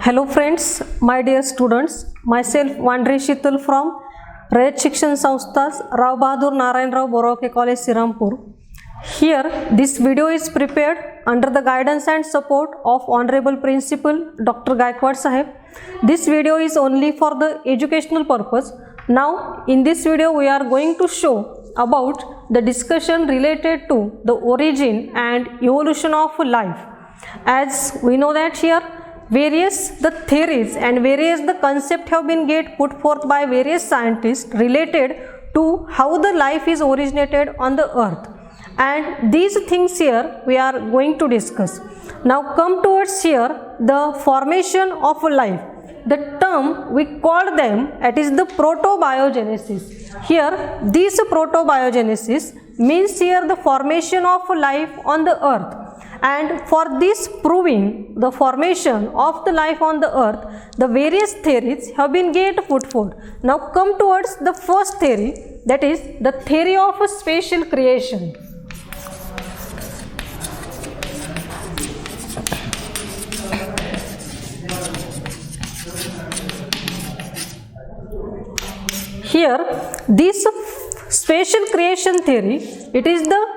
Hello friends, my dear students, myself Vandre Shital from Rayat Shikshan Sanstha's Rao Bahadur Narayan Rao Borake College Sirampur. Here this video is prepared under the guidance and support of Honorable Principal Dr. Gaikwad Saheb. This video is only for the educational purpose. Now in this video we are going to show about the discussion related to the origin and evolution of life. As we know that here various the theories and various the concept have been put forth by various scientists related to how the life is originated on the earth, and these things here we are going to discuss. Now come towards here the formation of life. The term we call them, it is the protobiogenesis. Here this protobiogenesis means here the formation of life on the earth. And for this proving the formation of the life on the earth, the various theories have been put forth. Now come towards the first theory, that is the theory of spatial creation. Here this spatial creation theory, it is the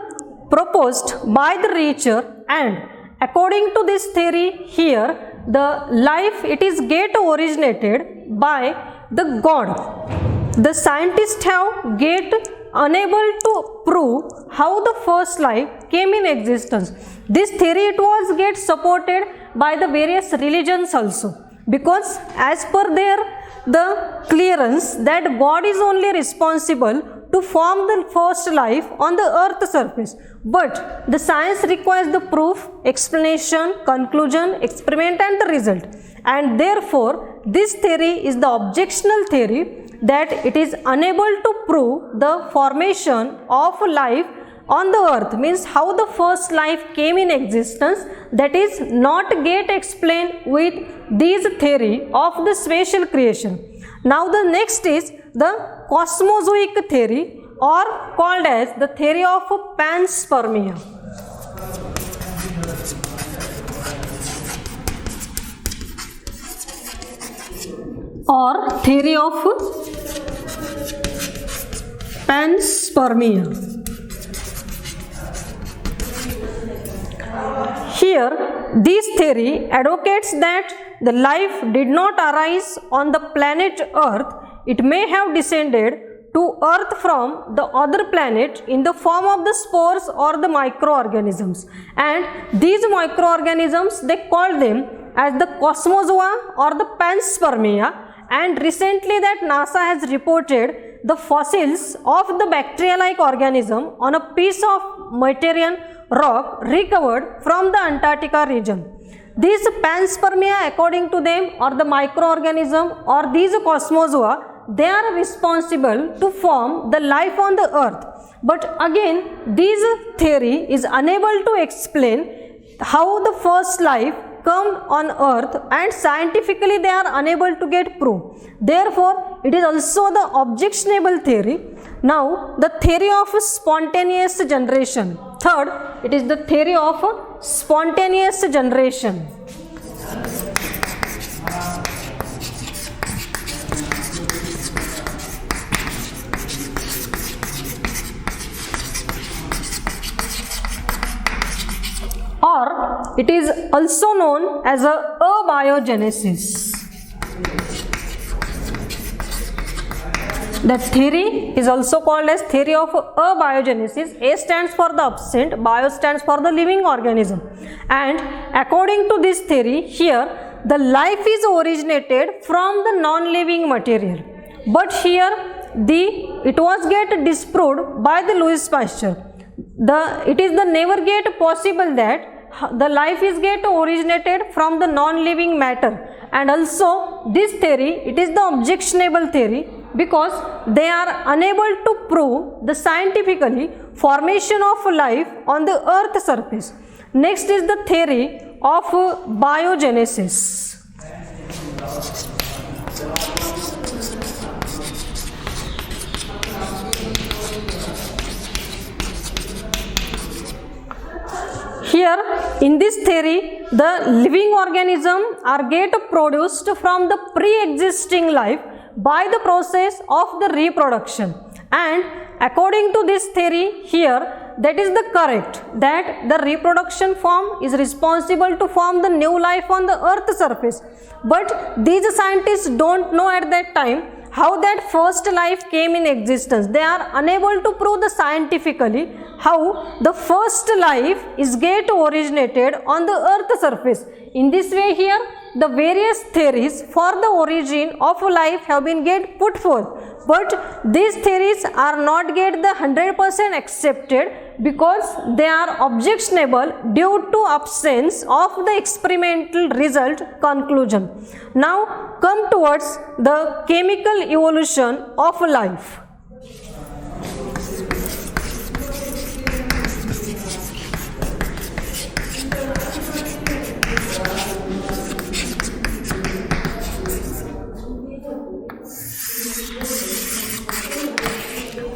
proposed by the researcher, and according to this theory here the life it is originated by the God. The scientists have unable to prove how the first life came in existence. This theory it was supported by the various religions also, because as per their the clearance that God is only responsible to form the first life on the earth surface, but the science requires the proof, explanation, conclusion, experiment and the result, and therefore this theory is the objectional theory, that it is unable to prove the formation of life on the earth, means how the first life came in existence, that is not explained with this theory of the spatial creation. Now the next is the cosmozoic theory, or called as the theory of panspermia. Or theory of panspermia. Here this theory advocates that the life did not arise on the planet Earth, it may have descended to Earth from the other planet in the form of the spores or the microorganisms, and these microorganisms they call them as the cosmozoa or the panspermia. And recently that NASA has reported the fossils of the bacteria-like organism on a piece of Martian rock recovered from the Antarctica region. These panspermia, according to them, or the microorganism or these cosmozoa, they are responsible to form the life on the earth. But again this theory is unable to explain how the first life come on earth, and scientifically they are unable to get proof. Therefore it is also the objectionable theory. Now the theory of spontaneous generation. Third, it is the theory of spontaneous generation. Or it is also known as abiogenesis. The theory is also called as theory of abiogenesis. A stands for the absent, bio stands for the living organism, and according to this theory here the life is originated from the non-living material, but here it was disproved by the Louis Pasteur. It is the never possible that the life is originated from the non-living matter, and also this theory it is the objectionable theory, because they are unable to prove the scientifically formation of life on the earth surface. Next is the theory of biogenesis. Here in this theory the living organism are get produced from the pre-existing life by the process of the reproduction, and according to this theory here, that is the correct, that the reproduction form is responsible to form the new life on the earth surface. But these scientists don't know at that time how that first life came in existence. They are unable to prove the scientifically how the first life is get originated on the earth surface. In this way here, the various theories for the origin of life have been get put forth, but these theories are not get the 100% accepted because they are objectionable due to absence of the experimental result conclusion. Now come towards the chemical evolution of life.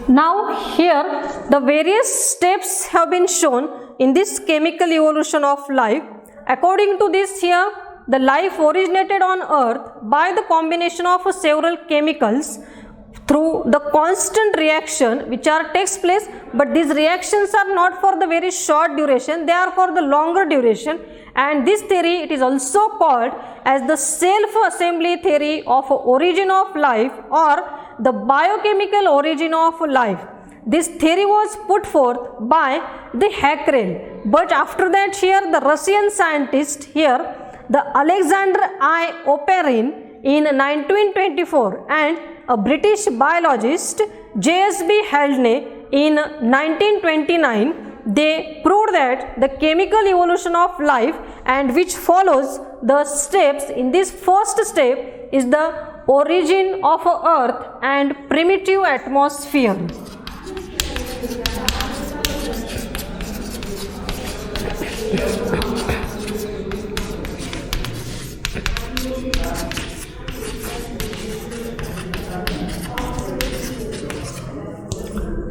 Now here the various steps have been shown in this chemical evolution of life. According to this here, the life originated on earth by the combination of several chemicals through the constant reaction which takes place, but these reactions are not for the very short duration, they are for the longer duration, and this theory it is also called as the self-assembly theory of origin of life or the biochemical origin of life. This theory was put forth by the Haeckel, but after that here the Russian scientist here, the Alexander I. Oparin in 1924 and a British biologist J.S.B. Haldane in 1929, they proved that the chemical evolution of life and which follows the steps. In this first step is the origin of earth and primitive atmosphere.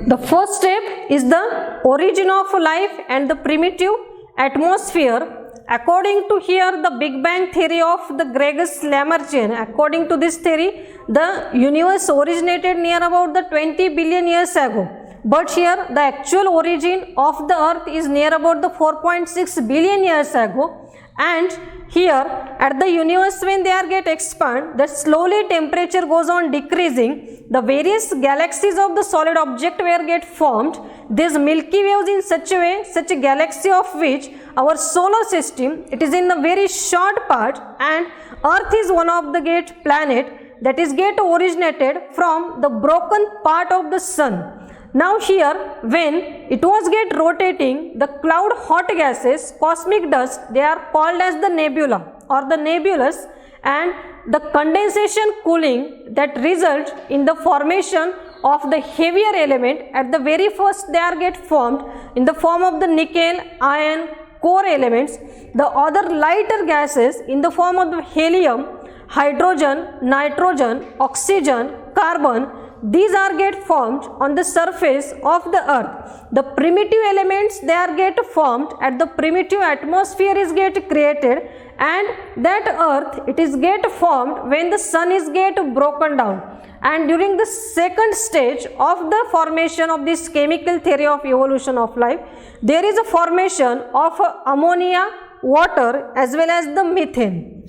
The first step is the origin of life and the primitive atmosphere. According to here the Big Bang theory of the Gregis Lamarckian, according to this theory, the universe originated near about the 20 billion years ago. But here the actual origin of the earth is near about the 4.6 billion years ago. And here at the universe when they are get expand, the slowly temperature goes on decreasing, the various galaxies of the solid object were get formed. These Milky Ways in such a way, such a galaxy of which our solar system, it is in the very short part, and earth is one of the get planet that is get originated from the broken part of the sun. Now here when it was get rotating, the cloud hot gases, cosmic dust, they are called as the nebula or the nebulous, and the condensation cooling that result in the formation of the heavier element. At the very first they are get formed in the form of the nickel, iron, core elements. The other lighter gases in the form of the helium, hydrogen, nitrogen, oxygen, carbon, these are get formed on the surface of the earth. The primitive elements they are get formed at the primitive atmosphere is get created, and that earth it is get formed when the sun is get broken down. And during the second stage of the formation of this chemical theory of evolution of life, there is a formation of ammonia, water as well as the methane.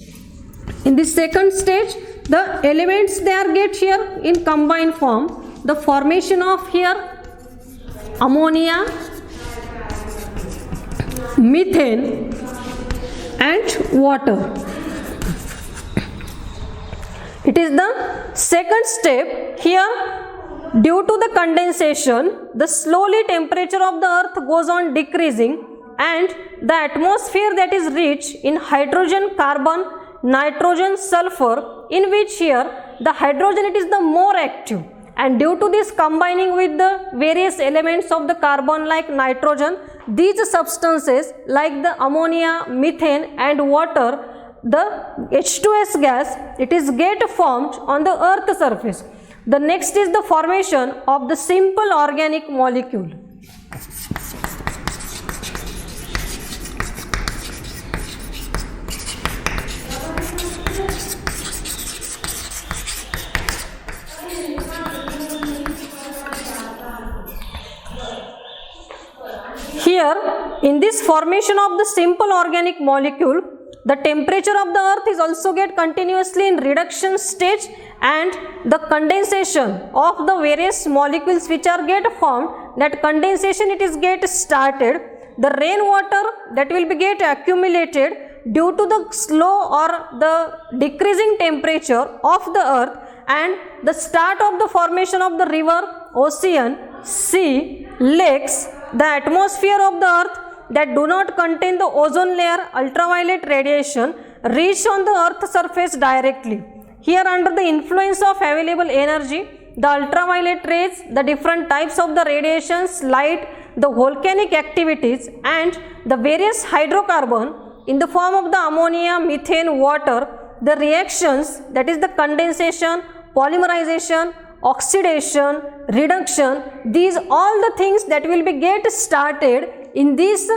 In this second stage, the elements they are get here in combined form, the formation of here ammonia, methane and water. It is the second step. Here due to the condensation, the slowly temperature of the earth goes on decreasing, and the atmosphere that is rich in hydrogen, carbon, nitrogen, sulfur, in which here the hydrogen it is the more active, and due to this combining with the various elements of the carbon like nitrogen, these substances like the ammonia, methane and water, the H2S gas, it is get formed on the earth surface. The next is the formation of the simple organic molecule. Here, in this formation of the simple organic molecule, the temperature of the earth is also get continuously in reduction stage, and the condensation of the various molecules which are get formed, that condensation it is get started. The rainwater that will be get accumulated due to the slow or the decreasing temperature of the earth, and the start of the formation of the river, ocean, sea, lakes, the atmosphere of the earth that do not contain the ozone layer, ultraviolet radiation reach on the earth surface directly. Here, under the influence of available energy, the ultraviolet rays, the different types of the radiations, light, the volcanic activities, and the various hydrocarbon in the form of the ammonia, methane, water, the reactions, that is the condensation, polymerization, oxidation, reduction, these all the things that will be get started in this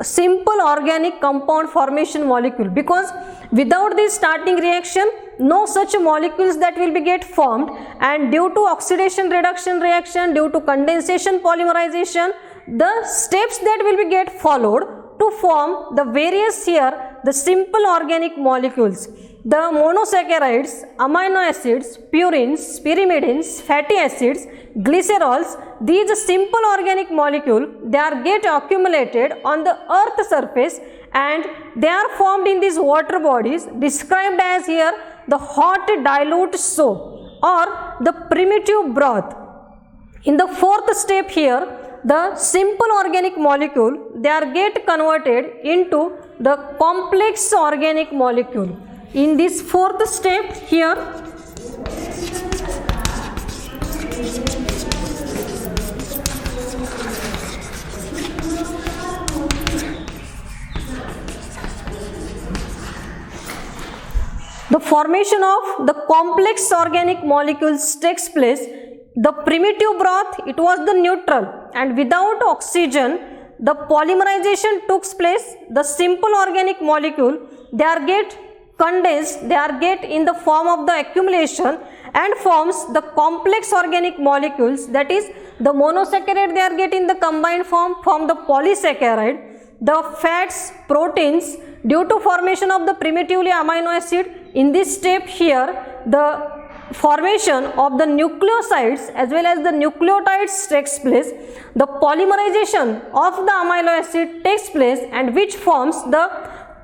simple organic compound formation molecule, because without this starting reaction no such molecules that will be get formed, and due to oxidation reduction reaction, due to condensation polymerization, the steps that will be get followed to form the various here the simple organic molecules. The monosaccharides, amino acids, purines, pyrimidines, fatty acids, glycerols, these simple organic molecule, they are get accumulated on the earth surface, and they are formed in these water bodies described as here the hot dilute soap or the primitive broth. In the fourth step here, the simple organic molecule, they are get converted into the complex organic molecule. In this fourth step here, the formation of the complex organic molecules takes place. The primitive broth, it was the neutral, and without oxygen the polymerization took place. The simple organic molecule, they are get condensed, they are get in the form of the accumulation and forms the complex organic molecules, that is the monosaccharide, they are get in the combined form the polysaccharide. The fats, proteins, due to formation of the primitively amino acid, in this step here the formation of the nucleosides as well as the nucleotides takes place. The polymerization of the amino acid takes place, and which forms the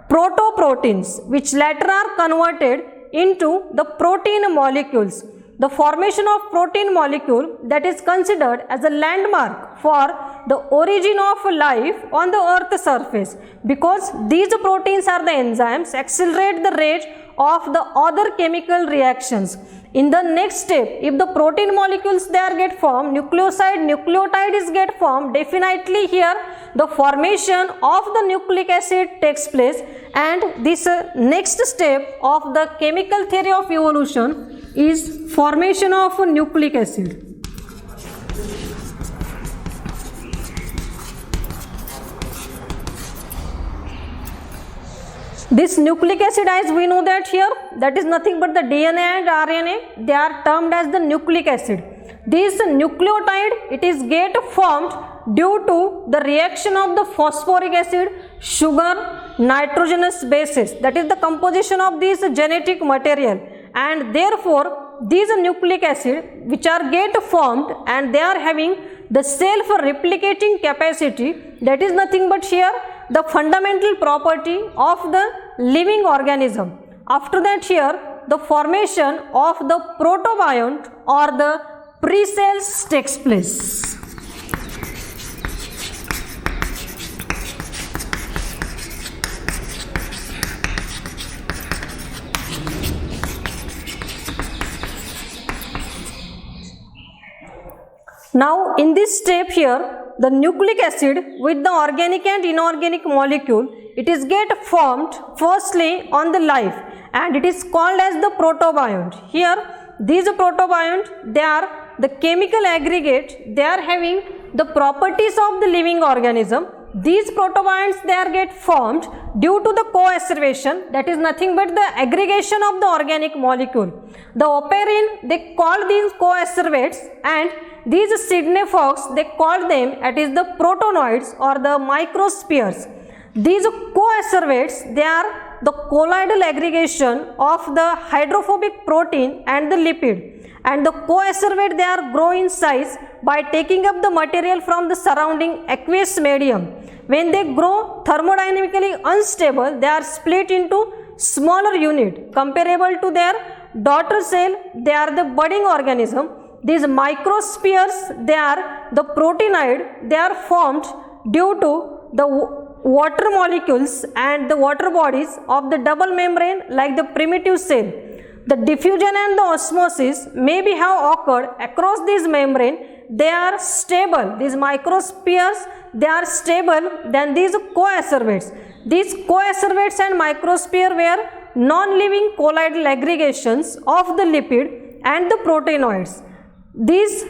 protoproteins, which later are converted into the protein molecules. The formation of protein molecule, that is considered as a landmark for the origin of life on the earth surface, because these proteins are the enzymes accelerate the rate of the other chemical reactions. In the next step, if the protein molecules they are get formed, nucleotide is get formed, definitely here the formation of the nucleic acid takes place, and this next step of the chemical theory of evolution is formation of nucleic acid. This nucleic acid, as we know that here, that is nothing but the DNA and RNA, they are termed as the nucleic acid. This nucleotide, it is get formed due to the reaction of the phosphoric acid, sugar, nitrogenous bases, that is the composition of this genetic material, and therefore these nucleic acid which are get formed and they are having the self replicating capacity, that is nothing but here the fundamental property of the living organism. After that here the formation of the protobiont or the pre-cells takes place. Now in this step here, the nucleic acid with the organic and inorganic molecule, it is get formed firstly on the life, and it is called as the protobiont. Here these protobiont, they are the chemical aggregate, they are having the properties of the living organism. These protobionts, they are get formed due to the co-acervation, that is nothing but the aggregation of the organic molecule. The operine, they call these co-acervates, and these Sidney Fox, they call them, it is the protonoids or the microspheres. These co-acervates, they are the colloidal aggregation of the hydrophobic protein and the lipid, and the co-acervate, they are grow in size by taking up the material from the surrounding aqueous medium. When they grow thermodynamically unstable, they are split into smaller unit comparable to their daughter cell. They are the budding organism. These microspheres, they are the proteinoid, they are formed due to the water molecules and the water bodies of the double membrane like the primitive cell. The diffusion and the osmosis may be have occurred across this membrane. They are stable. These microspheres, they are stable than these co-acervates. These co-acervates and microsphere were non-living colloidal aggregations of the lipid and the proteinoids. These,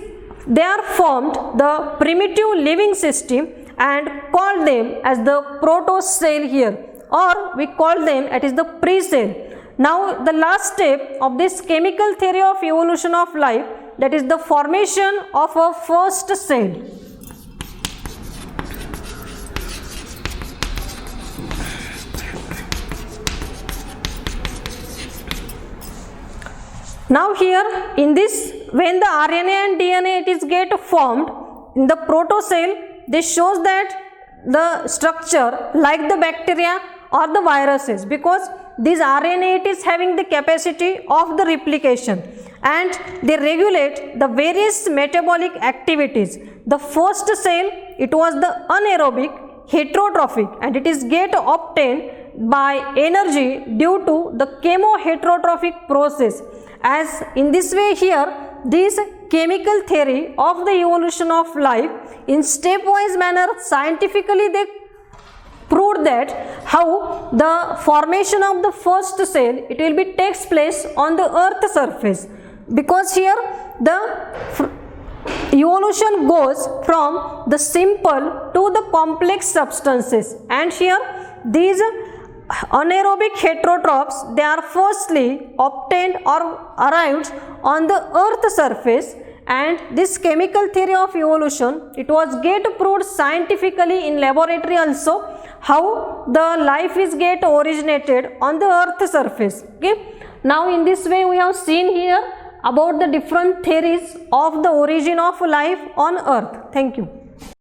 they are formed the primitive living system and call them as the protocell here, or we call them it is the pre-cell. Now the last step of this chemical theory of evolution of life, that is the formation of a first cell. Now here in this, when the RNA and DNA it is get formed in the protocell, this shows that the structure like the bacteria or the viruses, because this RNA it is having the capacity of the replication and they regulate the various metabolic activities. The first cell, it was the anaerobic heterotrophic, and it is get obtained by energy due to the chemoheterotrophic process. As in this way here, this chemical theory of the evolution of life in stepwise manner scientifically they proved that how the formation of the first cell it will be takes place on the earth surface, because here the evolution goes from the simple to the complex substances, and here these anaerobic heterotrophs, they are firstly obtained or arrived on the earth surface, and this chemical theory of evolution it was get proved scientifically in laboratory also how the life is get originated on the earth surface. Okay, now in this way we have seen here about the different theories of the origin of life on earth. Thank you.